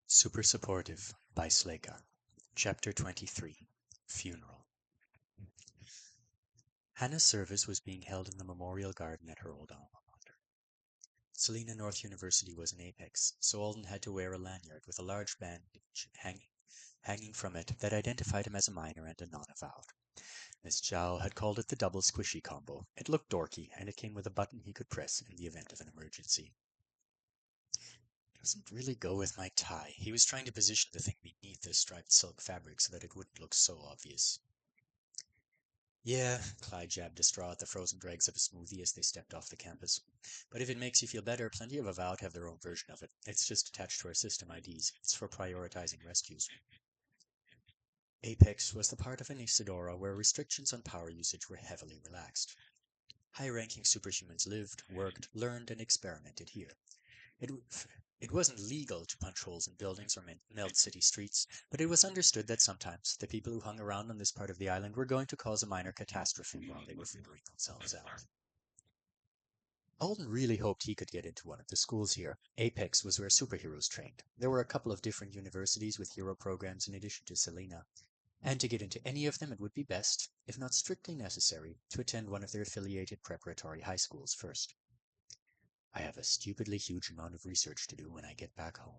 Super Supportive by Sleyca. Chapter 23 Funeral. Hannah's service was being held in the memorial garden at her old alma mater. Salina North University was in Apex, so Alden had to wear a lanyard with a large bandage hanging from it that identified him as a minor and a non-avowed. Miss Chow had called it the double squishy combo. It looked dorky, and it came with a button he could press in the event of an emergency. It doesn't really go with my tie. He was trying to position the thing beneath the striped silk fabric so that it wouldn't look so obvious. Yeah, Clyde jabbed a straw at the frozen dregs of a smoothie as they stepped off the campus. But if it makes you feel better, plenty of Avowed have their own version of it. It's just attached to our system IDs. It's for prioritizing rescues. Apex was the part of an Isidora where restrictions on power usage were heavily relaxed. High-ranking superhumans lived, worked, learned, and experimented here. It wasn't legal to punch holes in buildings or melt city streets, but it was understood that sometimes the people who hung around on this part of the island were going to cause a minor catastrophe while they were figuring themselves out. Alden really hoped he could get into one of the schools here. Apex was where superheroes trained. There were a couple of different universities with hero programs in addition to Selena, and to get into any of them it would be best, if not strictly necessary, to attend one of their affiliated preparatory high schools first. I have a stupidly huge amount of research to do when I get back home.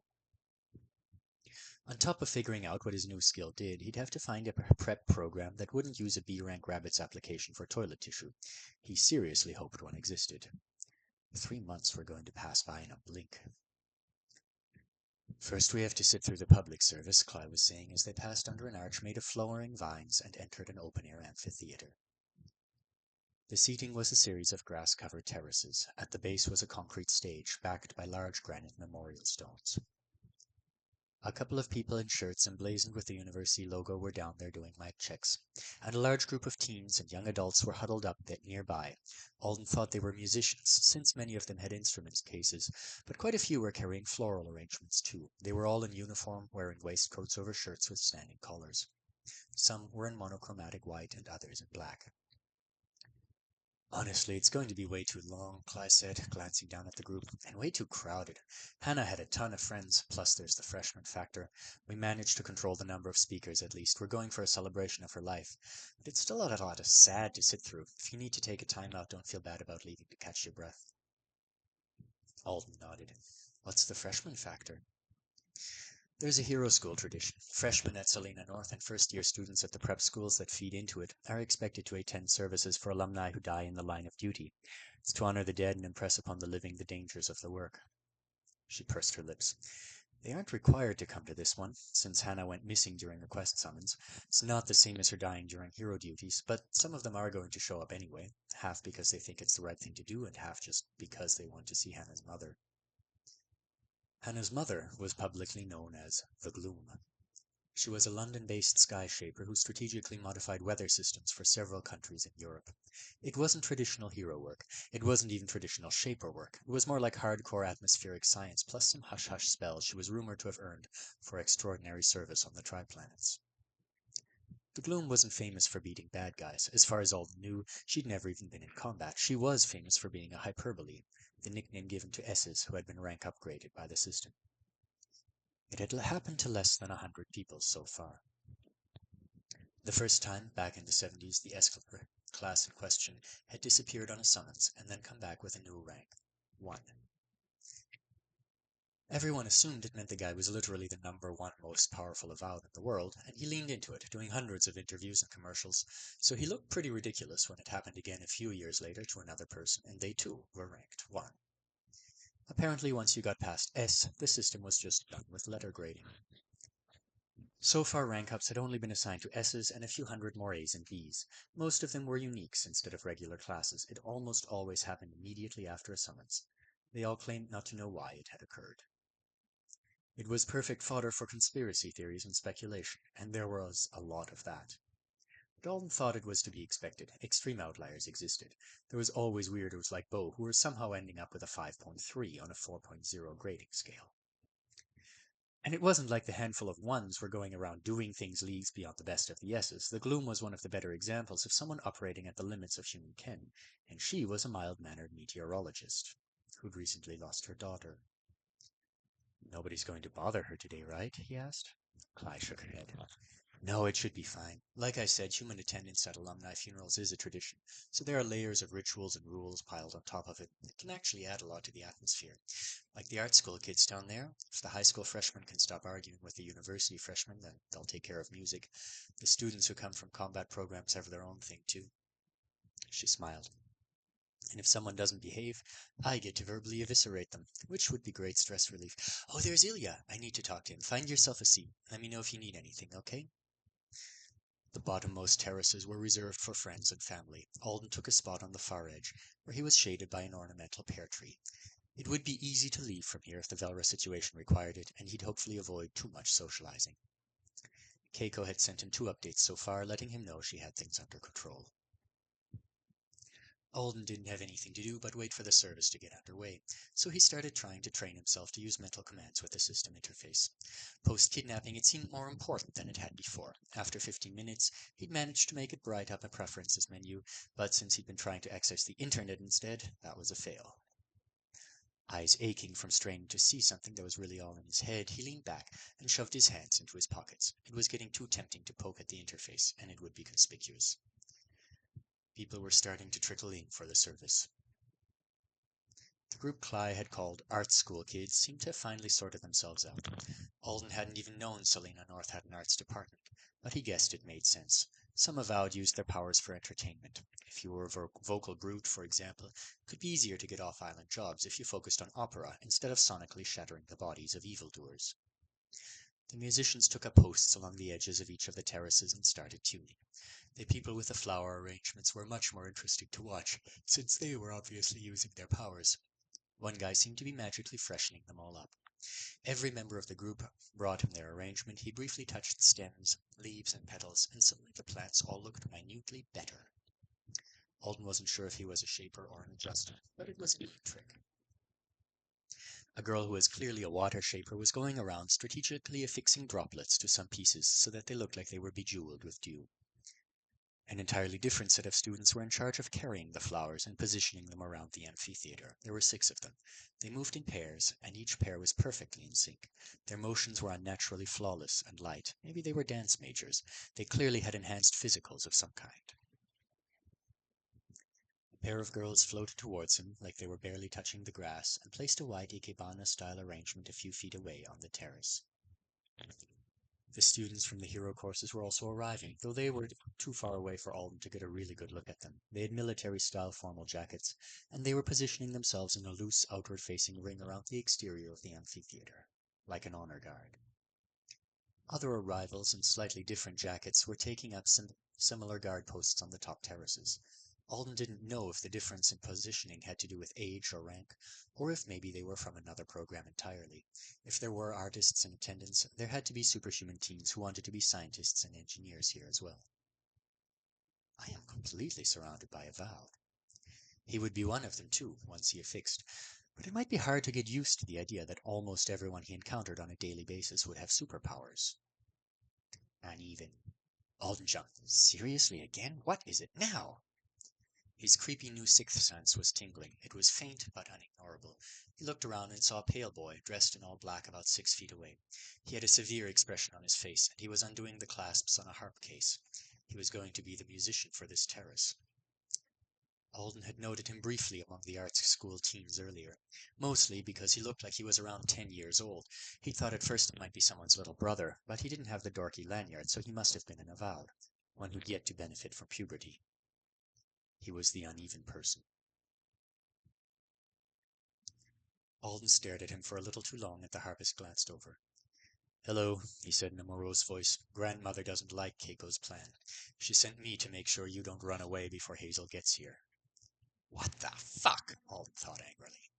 On top of figuring out what his new skill did, he'd have to find a prep program that wouldn't use a B-rank rabbit's application for toilet tissue. He seriously hoped one existed. 3 months were going to pass by in a blink. First we have to sit through the public service, Clyde was saying as they passed under an arch made of flowering vines and entered an open-air amphitheater. The seating was a series of grass-covered terraces. At the base was a concrete stage, backed by large granite memorial stones. A couple of people in shirts emblazoned with the university logo were down there doing mic checks, and a large group of teens and young adults were huddled up a bit nearby. Alden thought they were musicians, since many of them had instrument cases, but quite a few were carrying floral arrangements too. They were all in uniform, wearing waistcoats over shirts with standing collars. Some were in monochromatic white and others in black. Honestly, it's going to be way too long, Cly said, glancing down at the group, and way too crowded. Hannah had a ton of friends, plus there's the freshman factor. We managed to control the number of speakers, at least. We're going for a celebration of her life. But it's still a lot of sad to sit through. If you need to take a time out, don't feel bad about leaving to catch your breath. Alden nodded. What's the freshman factor? There's a hero school tradition. Freshmen at Salina North and first-year students at the prep schools that feed into it are expected to attend services for alumni who die in the line of duty. It's to honor the dead and impress upon the living the dangers of the work. She pursed her lips. They aren't required to come to this one, since Hannah went missing during the quest summons. It's not the same as her dying during hero duties, but some of them are going to show up anyway, half because they think it's the right thing to do and half just because they want to see Hannah's mother. Hannah's mother was publicly known as the Gloom. She was a London-based sky shaper who strategically modified weather systems for several countries in Europe. It wasn't traditional hero work. It wasn't even traditional shaper work. It was more like hardcore atmospheric science, plus some hush-hush spells she was rumored to have earned for extraordinary service on the Triplanets. The Gloom wasn't famous for beating bad guys. As far as Alden knew, she'd never even been in combat. She was famous for being a hyperbole, the nickname given to S's who had been rank upgraded by the system. It had happened to less than 100 people so far. The first time, back in the 70s, the S class in question had disappeared on a summons and then come back with a new rank, 1. Everyone assumed it meant the guy was literally the #1 most powerful Avowed in the world, and he leaned into it, doing hundreds of interviews and commercials, so he looked pretty ridiculous when it happened again a few years later to another person, and they too were ranked 1. Apparently once you got past S, the system was just done with letter grading. So far rank ups had only been assigned to S's and a few hundred more A's and B's. Most of them were uniques instead of regular classes. It almost always happened immediately after a summons. They all claimed not to know why it had occurred. It was perfect fodder for conspiracy theories and speculation, and there was a lot of that. Dalton thought it was to be expected. Extreme outliers existed. There was always weirdos like Bo who were somehow ending up with a 5.3 on a 4.0 grading scale. And it wasn't like the handful of ones were going around doing things leagues beyond the best of the S's. The Gloom was one of the better examples of someone operating at the limits of human ken, and she was a mild-mannered meteorologist who'd recently lost her daughter. Nobody's going to bother her today, right? He asked. Cly shook her head. No, it should be fine. Like I said, human attendance at alumni funerals is a tradition, so there are layers of rituals and rules piled on top of it. It can actually add a lot to the atmosphere. Like the art school kids down there, if the high school freshmen can stop arguing with the university freshmen, then they'll take care of music. The students who come from combat programs have their own thing, too. She smiled. And if someone doesn't behave, I get to verbally eviscerate them, which would be great stress relief. Oh, there's Ilya. I need to talk to him. Find yourself a seat. Let me know if you need anything, okay? The bottommost terraces were reserved for friends and family. Alden took a spot on the far edge, where he was shaded by an ornamental pear tree. It would be easy to leave from here if the Velra situation required it, and he'd hopefully avoid too much socializing. Keiko had sent him 2 updates so far, letting him know she had things under control. Alden didn't have anything to do but wait for the service to get underway, so he started trying to train himself to use mental commands with the system interface. Post-kidnapping, it seemed more important than it had before. After 15 minutes, he'd managed to make it bright up a preferences menu, but since he'd been trying to access the internet instead, that was a fail. Eyes aching from straining to see something that was really all in his head, he leaned back and shoved his hands into his pockets. It was getting too tempting to poke at the interface, and it would be conspicuous. People were starting to trickle in for the service. The group Cly had called Art School Kids seemed to have finally sorted themselves out. Alden hadn't even known Selena North had an arts department, but he guessed it made sense. Some avowed used their powers for entertainment. If you were a vocal brute, for example, it could be easier to get off-island jobs if you focused on opera instead of sonically shattering the bodies of evildoers. The musicians took up posts along the edges of each of the terraces and started tuning. The people with the flower arrangements were much more interesting to watch, since they were obviously using their powers. One guy seemed to be magically freshening them all up. Every member of the group brought him their arrangement. He briefly touched stems, leaves, and petals, and suddenly the plants all looked minutely better. Alden wasn't sure if he was a shaper or an adjuster, but it was a neat trick. A girl who was clearly a water shaper was going around strategically affixing droplets to some pieces so that they looked like they were bejeweled with dew. An entirely different set of students were in charge of carrying the flowers and positioning them around the amphitheater. There were 6 of them. They moved in pairs, and each pair was perfectly in sync. Their motions were unnaturally flawless and light. Maybe they were dance majors. They clearly had enhanced physicals of some kind. A pair of girls floated towards him like they were barely touching the grass and placed a white ikebana-style arrangement a few feet away on the terrace. The students from the hero courses were also arriving, though they were too far away for Alden to get a really good look at them. They had military-style formal jackets, and they were positioning themselves in a loose, outward-facing ring around the exterior of the amphitheater, like an honor guard. Other arrivals in slightly different jackets were taking up some similar guard posts on the top terraces. Alden didn't know if the difference in positioning had to do with age or rank, or if maybe they were from another program entirely. If there were artists in attendance, there had to be superhuman teens who wanted to be scientists and engineers here as well. I am completely surrounded by Avowed. He would be one of them too, once he affixed, but it might be hard to get used to the idea that almost everyone he encountered on a daily basis would have superpowers. Uneven. Alden jumped. Seriously again? What is it now? His creepy new sixth sense was tingling. It was faint but unignorable. He looked around and saw a pale boy, dressed in all black about 6 feet away. He had a severe expression on his face, and he was undoing the clasps on a harp case. He was going to be the musician for this terrace. Alden had noted him briefly among the arts school teens earlier, mostly because he looked like he was around 10 years old. He thought at first it might be someone's little brother, but he didn't have the dorky lanyard, so he must have been an Avowed, one who'd yet to benefit from puberty. He was the uneven person. Alden stared at him for a little too long, and the harpist glanced over. "Hello," he said in a morose voice. "Grandmother doesn't like Keiko's plan. She sent me to make sure you don't run away before Hazel gets here." "What the fuck?" Alden thought angrily.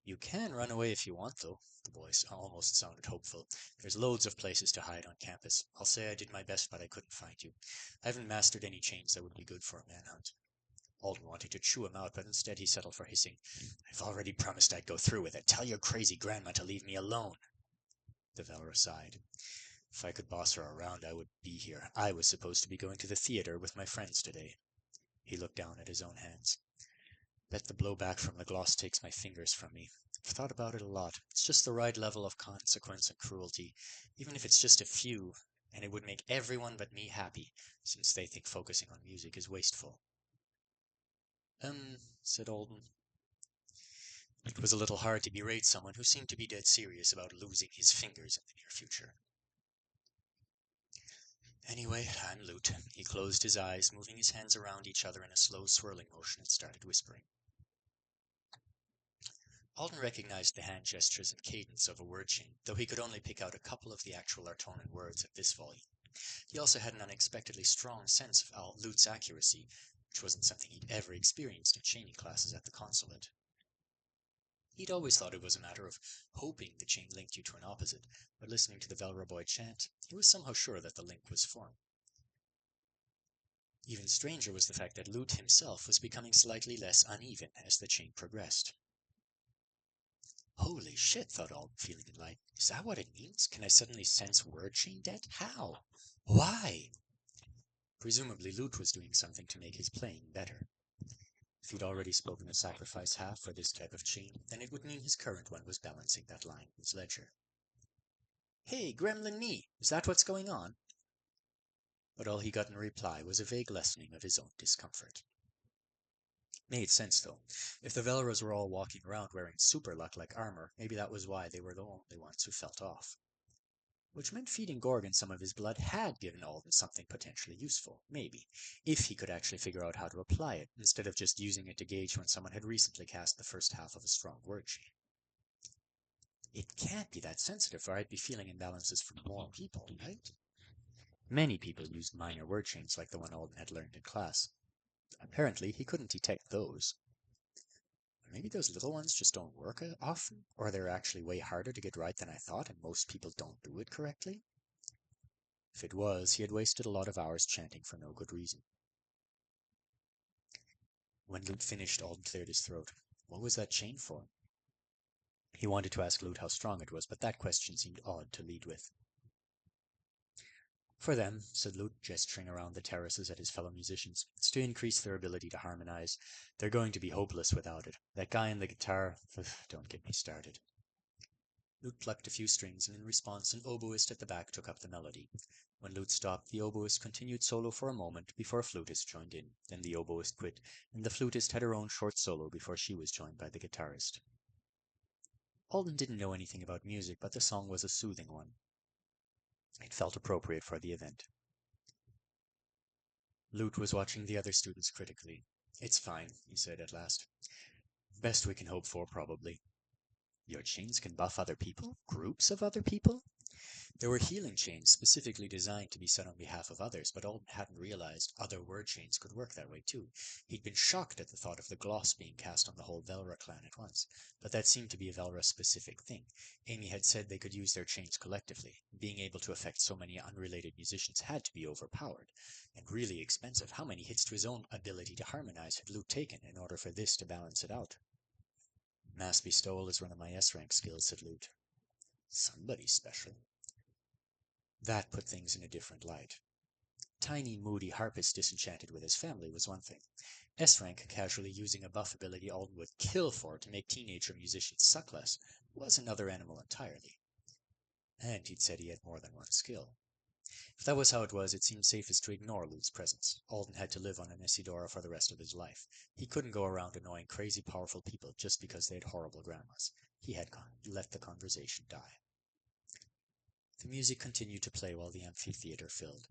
"You can run away if you want, though." The voice almost sounded hopeful. "There's loads of places to hide on campus. I'll say I did my best, but I couldn't find you. I haven't mastered any chains that would be good for a manhunt." Alden wanted to chew him out, but instead he settled for hissing. "I've already promised I'd go through with it. Tell your crazy grandma to leave me alone." The Velra sighed. "If I could boss her around, I would be here. I was supposed to be going to the theater with my friends today." He looked down at his own hands. "Bet the blowback from the gloss takes my fingers from me. I've thought about it a lot. It's just the right level of consequence and cruelty, even if it's just a few, and it would make everyone but me happy, since they think focusing on music is wasteful. Said Alden. It was a little hard to berate someone who seemed to be dead serious about losing his fingers in the near future. Anyway, I'm Lute. He closed his eyes, moving his hands around each other in a slow swirling motion, and started whispering. Alden recognized the hand gestures and cadence of a word chain, though he could only pick out a couple of the actual Artonan words at this volume. He also had an unexpectedly strong sense of Lute's accuracy, which wasn't something he'd ever experienced in chaining classes at the consulate. He'd always thought it was a matter of hoping the chain linked you to an opposite, but listening to the Velra boy chant, he was somehow sure that the link was formed. Even stranger was the fact that Lute himself was becoming slightly less uneven as the chain progressed. Holy shit, thought Alden, feeling enlightened. Is that what it means? Can I suddenly sense word chain debt? How? Why? Presumably Lute was doing something to make his playing better. If he'd already spoken of sacrifice half for this type of chain, then it would mean his current one was balancing that line in his ledger. Hey, Gremlin me! Is that what's going on? But all he got in reply was a vague lessening of his own discomfort. Made sense, though. If the Velras were all walking around wearing super luck-like armor, maybe that was why they were the only ones who felt off. Which meant feeding Gorgon some of his blood had given Alden something potentially useful, maybe, if he could actually figure out how to apply it, instead of just using it to gauge when someone had recently cast the first half of a strong word chain. It can't be that sensitive, or I'd be feeling imbalances from more people, right? Many people used minor word chains like the one Alden had learned in class. Apparently, he couldn't detect those. Maybe those little ones just don't work often, or they're actually way harder to get right than I thought, and most people don't do it correctly? If it was, he had wasted a lot of hours chanting for no good reason. When Lute finished, Alden cleared his throat. What was that chain for? He wanted to ask Lute how strong it was, but that question seemed odd to lead with. For them, said Lute, gesturing around the terraces at his fellow musicians, it's to increase their ability to harmonize. They're going to be hopeless without it. That guy on the guitar, don't get me started. Lute plucked a few strings, and in response an oboist at the back took up the melody. When Lute stopped, the oboist continued solo for a moment before a flutist joined in. Then the oboist quit, and the flutist had her own short solo before she was joined by the guitarist. Alden didn't know anything about music, but the song was a soothing one. It felt appropriate for the event. Lute was watching the other students critically. It's fine, he said at last. Best we can hope for, probably. Your chains can buff other people? Groups of other people? There were healing chains specifically designed to be set on behalf of others, but Alden hadn't realized other word chains could work that way too. He'd been shocked at the thought of the gloss being cast on the whole Velra clan at once, but that seemed to be a Velra-specific thing. Amy had said they could use their chains collectively. Being able to affect so many unrelated musicians had to be overpowered, and really expensive. How many hits to his own ability to harmonize had Lute taken in order for this to balance it out? Mass bestowal is one of my S-rank skills, said Lute. Somebody's special. That put things in a different light. Tiny, moody harpist disenchanted with his family was one thing. S-rank casually using a buff ability Alden would kill for to make teenager musicians suck less was another animal entirely. And he'd said he had more than one skill. If that was how it was, it seemed safest to ignore Lute's presence. Alden had to live on an Isidora for the rest of his life. He couldn't go around annoying crazy powerful people just because they had horrible grandmas. He had let the conversation die. The music continued to play while the amphitheater filled.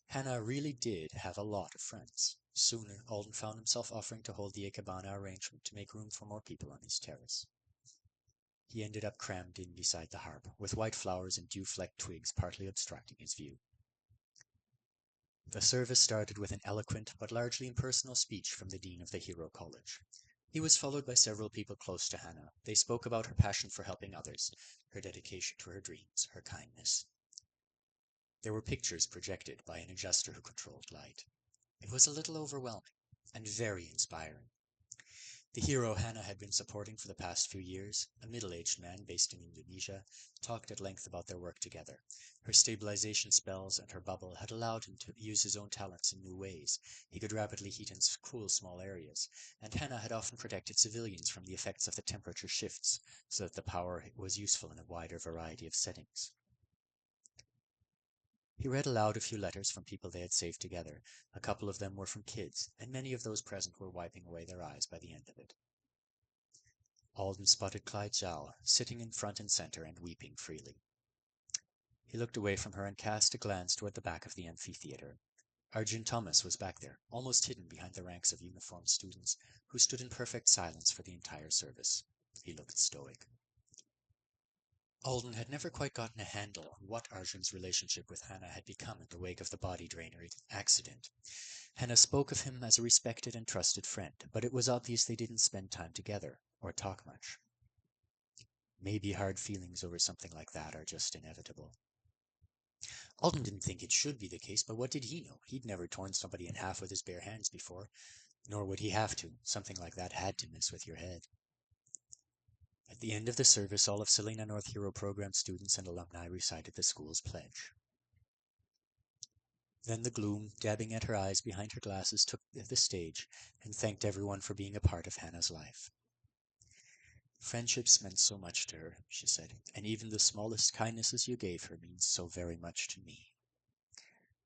Hannah really did have a lot of friends. Soon Alden found himself offering to hold the Ikebana arrangement to make room for more people on his terrace. He ended up crammed in beside the harp, with white flowers and dew-flecked twigs partly obstructing his view. The service started with an eloquent but largely impersonal speech from the dean of the Hero College. He was followed by several people close to Hannah. They spoke about her passion for helping others, her dedication to her dreams, her kindness. There were pictures projected by an adjuster who controlled light. It was a little overwhelming, and very inspiring. The hero Hannah had been supporting for the past few years, a middle-aged man based in Indonesia, talked at length about their work together. Her stabilization spells and her bubble had allowed him to use his own talents in new ways. He could rapidly heat and cool small areas, and Hannah had often protected civilians from the effects of the temperature shifts, so that the power was useful in a wider variety of settings. He read aloud a few letters from people they had saved together. A couple of them were from kids, and many of those present were wiping away their eyes by the end of it. Alden spotted Clyde Jowl, sitting in front and center and weeping freely. He looked away from her and cast a glance toward the back of the amphitheater. Arjun Thomas was back there, almost hidden behind the ranks of uniformed students, who stood in perfect silence for the entire service. He looked stoic. Alden had never quite gotten a handle on what Arjun's relationship with Hannah had become in the wake of the body drainer accident. Hannah spoke of him as a respected and trusted friend, but it was obvious they didn't spend time together, or talk much. Maybe hard feelings over something like that are just inevitable. Alden didn't think it should be the case, but what did he know? He'd never torn somebody in half with his bare hands before, nor would he have to. Something like that had to mess with your head. At the end of the service, all of Sleyca North Hero Program students and alumni recited the school's pledge. Then the gloom, dabbing at her eyes behind her glasses, took the stage and thanked everyone for being a part of Hannah's life. Friendships meant so much to her, she said, and even the smallest kindnesses you gave her means so very much to me.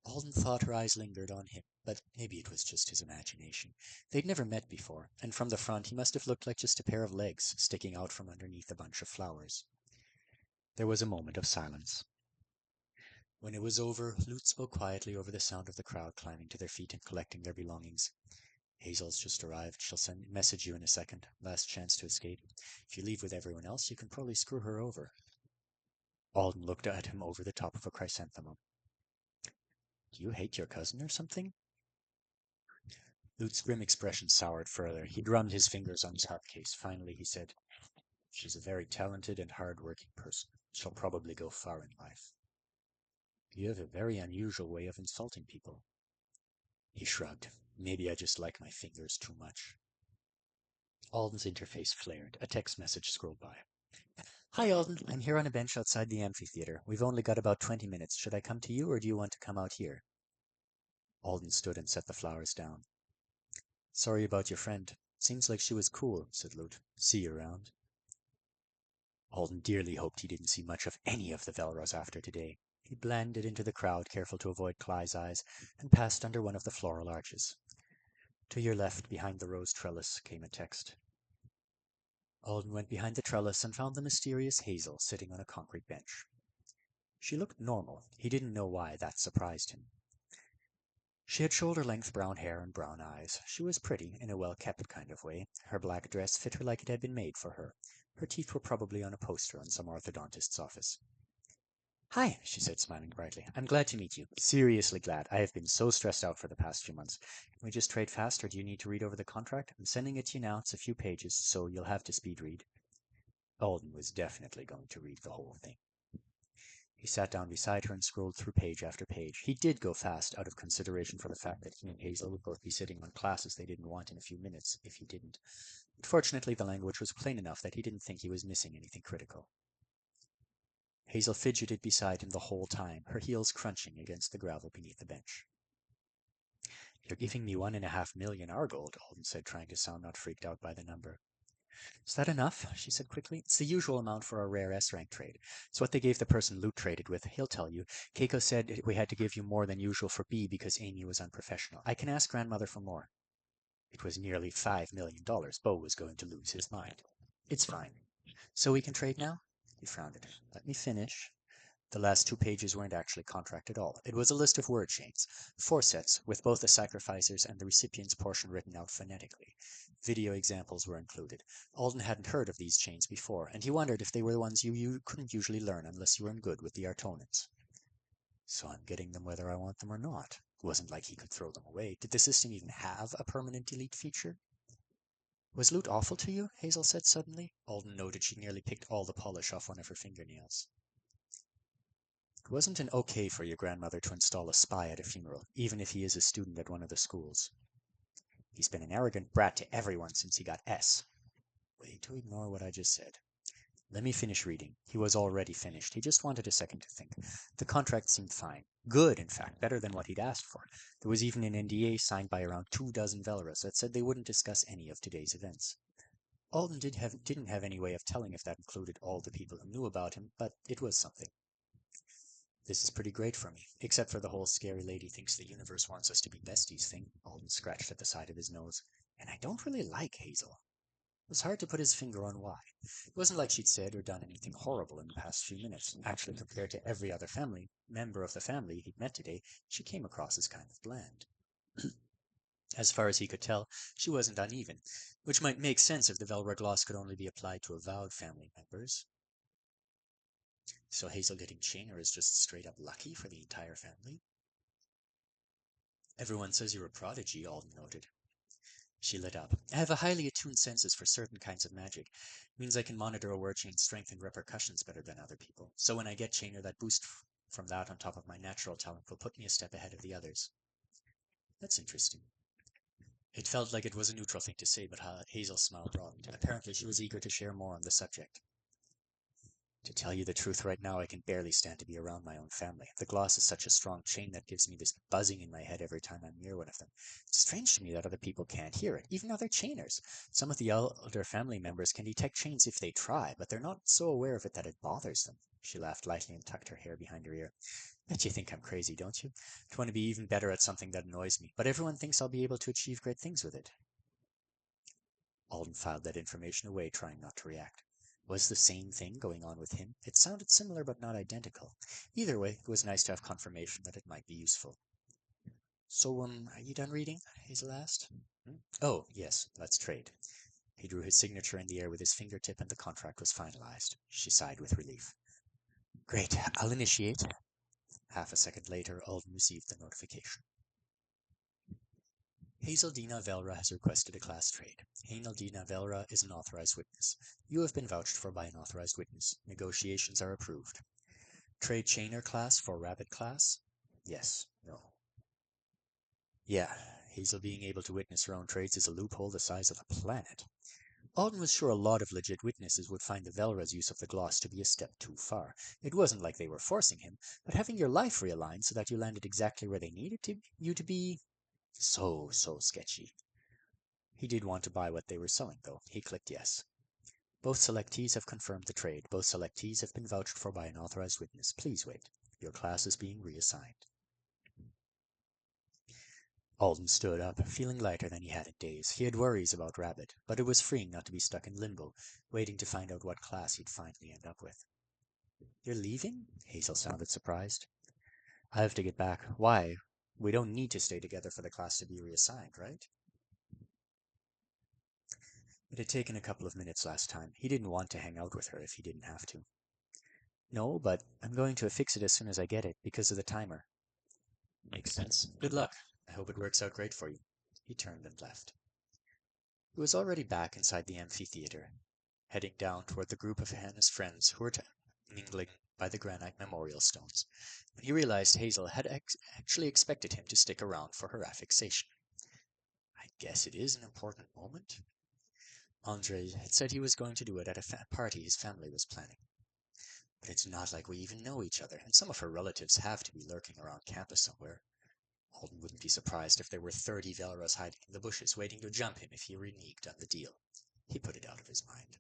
Alden thought her eyes lingered on him, but maybe it was just his imagination. They'd never met before, and from the front he must have looked like just a pair of legs sticking out from underneath a bunch of flowers. There was a moment of silence. When it was over, Lute spoke quietly over the sound of the crowd climbing to their feet and collecting their belongings. Hazel's just arrived. She'll message you in a second. Last chance to escape. If you leave with everyone else, you can probably screw her over. Alden looked at him over the top of a chrysanthemum. Do you hate your cousin or something? Lute's grim expression soured further. He drummed his fingers on his harp case. Finally, he said, She's a very talented and hard-working person. She'll probably go far in life. You have a very unusual way of insulting people. He shrugged. Maybe I just like my fingers too much. Alden's interface flared. A text message scrolled by. Hi, Alden. I'm here on a bench outside the amphitheater. We've only got about 20 minutes. Should I come to you, or do you want to come out here? Alden stood and set the flowers down. Sorry about your friend. Seems like she was cool, said Lute. See you around. Alden dearly hoped he didn't see much of any of the Velros after today. He blended into the crowd, careful to avoid Clyde's eyes, and passed under one of the floral arches. To your left, behind the rose trellis, came a text. Alden went behind the trellis and found the mysterious Hazel sitting on a concrete bench. She looked normal. He didn't know why that surprised him. She had shoulder-length brown hair and brown eyes. She was pretty, in a well-kept kind of way. Her black dress fit her like it had been made for her. Her teeth were probably on a poster in some orthodontist's office. Hi, she said, smiling brightly. I'm glad to meet you. Seriously glad. I have been so stressed out for the past few months. Can we just trade fast, or do you need to read over the contract? I'm sending it to you now. It's a few pages, so you'll have to speed read. Alden was definitely going to read the whole thing. He sat down beside her and scrolled through page after page. He did go fast, out of consideration for the fact that he and Hazel would both be sitting on classes they didn't want in a few minutes, if he didn't. But fortunately, the language was plain enough that he didn't think he was missing anything critical. Hazel fidgeted beside him the whole time, her heels crunching against the gravel beneath the bench. You're giving me 1.5 million Argold, Alden said, trying to sound not freaked out by the number. Is that enough? She said quickly. It's the usual amount for a rare S-rank trade. It's what they gave the person Lute traded with. He'll tell you. Keiko said we had to give you more than usual for B because Amy was unprofessional. I can ask grandmother for more. It was nearly $5 million. Bo was going to lose his mind. It's fine. So we can trade now? He frowned at her. Let me finish. The last 2 pages weren't actually contract at all. It was a list of word chains, 4 sets, with both the sacrificer's and the recipient's portion written out phonetically. Video examples were included. Alden hadn't heard of these chains before, and he wondered if they were the ones you couldn't usually learn unless you were in good with the Artonans. So I'm getting them whether I want them or not. It wasn't like he could throw them away. Did the system even have a permanent delete feature? Was Lute awful to you? Hazel said suddenly. Alden noted she nearly picked all the polish off one of her fingernails. It wasn't an okay for your grandmother to install a spy at a funeral, even if he is a student at one of the schools. He's been an arrogant brat to everyone since he got S. Way to ignore what I just said. Let me finish reading. He was already finished. He just wanted a second to think. The contract seemed fine. Good, in fact, better than what he'd asked for. There was even an NDA signed by around 2 dozen Velras that said they wouldn't discuss any of today's events. Alden didn't have any way of telling if that included all the people who knew about him, but it was something. This is pretty great for me, except for the whole scary lady thinks the universe wants us to be besties thing. Alden scratched at the side of his nose. And I don't really like Hazel. It was hard to put his finger on why. It wasn't like she'd said or done anything horrible in the past few minutes. Actually, compared to every other member of the family he'd met today, she came across as kind of bland. As far as he could tell, she wasn't uneven, which might make sense if the Velra gloss could only be applied to avowed family members. So Hazel getting Chainer is just straight up lucky for the entire family? Everyone says you're a prodigy, Alden noted. She lit up. I have a highly attuned senses for certain kinds of magic. It means I can monitor a word chain's strength and repercussions better than other people. So when I get Chainer, that boost from that on top of my natural talent will put me a step ahead of the others. That's interesting. It felt like it was a neutral thing to say, but Hazel's smile broadened. Apparently she was eager to share more on the subject. To tell you the truth, right now I can barely stand to be around my own family. The gloss is such a strong chain that gives me this buzzing in my head every time I'm near one of them. It's strange to me that other people can't hear it, even other chainers. Some of the elder family members can detect chains if they try, but they're not so aware of it that it bothers them. She laughed lightly and tucked her hair behind her ear. Bet you think I'm crazy, don't you? I want to be even better at something that annoys me, but everyone thinks I'll be able to achieve great things with it. Alden filed that information away, trying not to react. Was the same thing going on with him? It sounded similar but not identical. Either way, it was nice to have confirmation that it might be useful. So, are you done reading? Hazel asked. Oh, yes, let's trade. He drew his signature in the air with his fingertip and the contract was finalized. She sighed with relief. Great, I'll initiate. Half a second later, Alden received the notification. Hazeldina Velra has requested a class trade. Hazeldina Velra is an authorized witness. You have been vouched for by an authorized witness. Negotiations are approved. Trade chainer class for rabbit class? Yes. No. Yeah, Hazel being able to witness her own trades is a loophole the size of the planet. Alden was sure a lot of legit witnesses would find the Velra's use of the gloss to be a step too far. It wasn't like they were forcing him, but having your life realigned so that you landed exactly where they needed you to be so sketchy. He did want to buy what they were selling, though. He clicked yes. Both selectees have confirmed the trade. Both selectees have been vouched for by an authorized witness. Please wait. Your class is being reassigned. Alden stood up, feeling lighter than he had in days. He had worries about Rabbit, but it was freeing not to be stuck in limbo, waiting to find out what class he'd finally end up with. You're leaving? Hazel sounded surprised. I have to get back. Why? We don't need to stay together for the class to be reassigned, right? It had taken a couple of minutes last time. He didn't want to hang out with her if he didn't have to. No, but I'm going to fix it as soon as I get it, because of the timer. Makes sense. Good luck. I hope it works out great for you. He turned and left. He was already back inside the amphitheater, heading down toward the group of Hannah's friends who were mingling by the granite memorial stones, when he realized Hazel had actually expected him to stick around for her affixation. I guess it is an important moment. Andre had said he was going to do it at a party his family was planning. But it's not like we even know each other, and some of her relatives have to be lurking around campus somewhere. Alden wouldn't be surprised if there were 30 Velras hiding in the bushes waiting to jump him if he reneged on the deal. He put it out of his mind.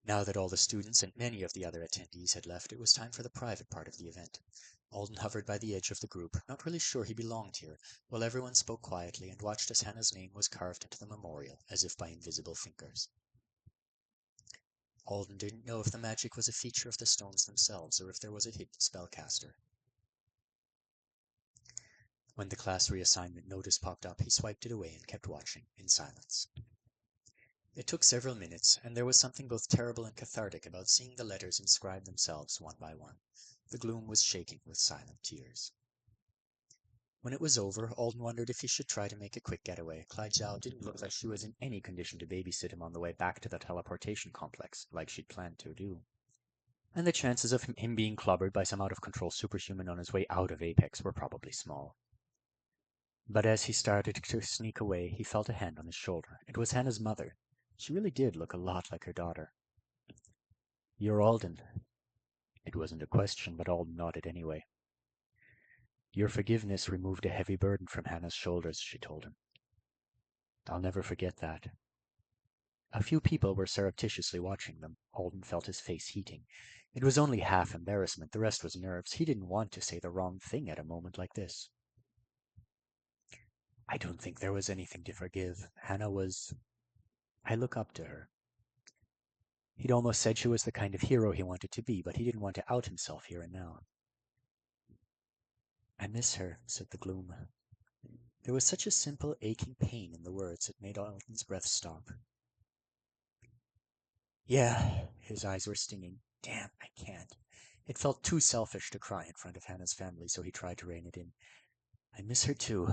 Now that all the students and many of the other attendees had left, it was time for the private part of the event. Alden hovered by the edge of the group, not really sure he belonged here, while everyone spoke quietly and watched as Hannah's name was carved into the memorial, as if by invisible fingers. Alden didn't know if the magic was a feature of the stones themselves, or if there was a hidden spellcaster. When the class reassignment notice popped up, he swiped it away and kept watching, in silence. It took several minutes, and there was something both terrible and cathartic about seeing the letters inscribe themselves one by one. The gloom was shaking with silent tears. When it was over, Alden wondered if he should try to make a quick getaway. Clyde Zhao didn't look like she was in any condition to babysit him on the way back to the teleportation complex, like she'd planned to do. And the chances of him being clobbered by some out-of-control superhuman on his way out of Apex were probably small. But as he started to sneak away, he felt a hand on his shoulder. It was Hannah's mother. She really did look a lot like her daughter. "You're Alden." It wasn't a question, but Alden nodded anyway. "Your forgiveness removed a heavy burden from Hannah's shoulders," she told him. "I'll never forget that." A few people were surreptitiously watching them. Alden felt his face heating. It was only half embarrassment, the rest was nerves. He didn't want to say the wrong thing at a moment like this. "I don't think there was anything to forgive. Hannah was... I look up to her." He'd almost said she was the kind of hero he wanted to be, but he didn't want to out himself here and now. "I miss her," said the gloom. There was such a simple, aching pain in the words it made Alden's breath stop. "Yeah." His eyes were stinging. "Damn, I can't." It felt too selfish to cry in front of Hannah's family, so he tried to rein it in. "I miss her too."